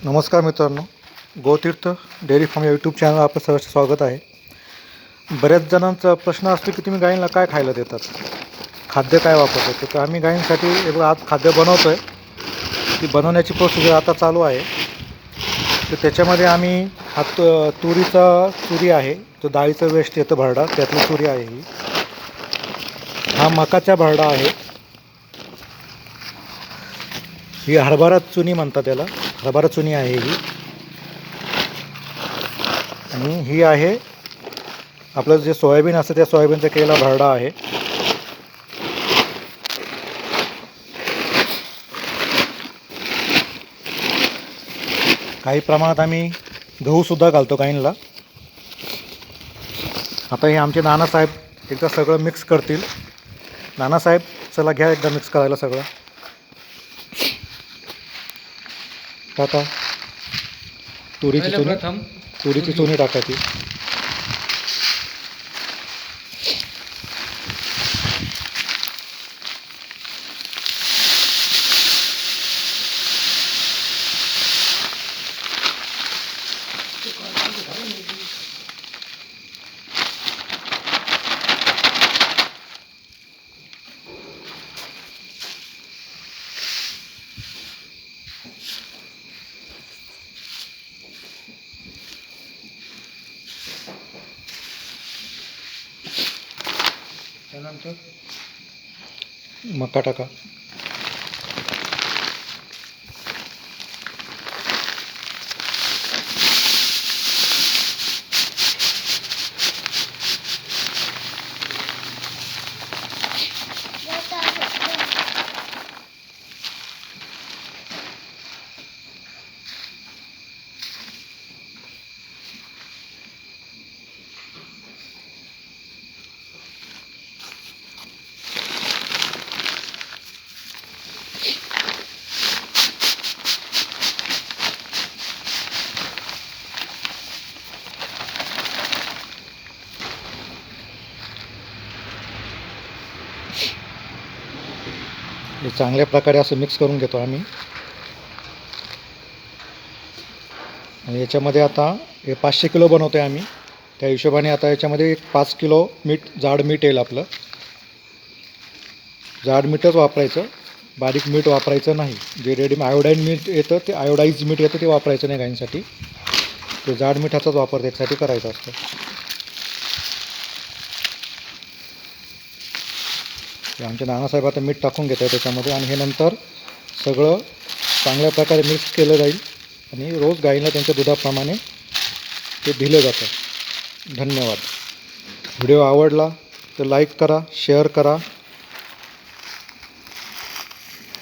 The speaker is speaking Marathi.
नमस्कार मित्रांनो, गोतीर्थ डेअरी फार्म या यूट्यूब चॅनल आपलं सहर्ष स्वागत आहे. बऱ्याच जणांचा प्रश्न असतो की तुम्ही गायींना काय खायला देतात, खाद्य काय वापरतात. तर आम्ही गायींसाठी आज खाद्य बनवतो आहे. ती बनवण्याची प्रोसिजर आता चालू आहे. तर त्याच्यामध्ये आम्ही चुरी आहे, तो डाळीचं वेस्ट येतं भरडा, त्यातली चुरी आहे ही. हा मकाचा भरडा आहे. ही हरभरा चुनी म्हणतात त्याला, हरभरा चुनी आहे ही. आणि ही आहे आपलं जे सोयाबीन असतं त्या सोयाबीनचा केलेला भरडा आहे. काही प्रमाणात आम्ही गहूसुद्धा घालतो गाईंना. आता हे आमचे नानासाहेब एकदा सगळं मिक्स करतील. नानासाहेब, चला घ्या एकदा मिक्स करायला सगळं. टाका तुरीची चुनी टाकायची. त्यानंतर मका टाका. हे चांगल्या प्रकारे असं मिक्स करून घेतो आम्ही. आणि याच्यामध्ये आता हे 500 किलो बनवतो आहे आम्ही. त्या हिशोबाने आता याच्यामध्ये 5 किलो जाड मीठ येईल. आपलं जाड मीठच वापरायचं, बारीक मीठ वापरायचं नाही. जे रेडीमेड आयोडाईन मीठ येतं, ते आयोडाईज मीठ येतं, ते वापरायचं नाही गाईंसाठी. ते जाड मिठाचाच वापर त्याच्यासाठी करायचा असतो. आमचे नानासाहेब आता मीठ टाकून घेत आहे त्याच्यामध्ये. आणि हे नंतर सगळं चांगल्या प्रकारे मिक्स केलं जाईल आणि रोज गाईला त्यांच्या दुधाप्रमाणे ते दिलं जातं. धन्यवाद. व्हिडिओ आवडला तर लाईक करा, शेअर करा.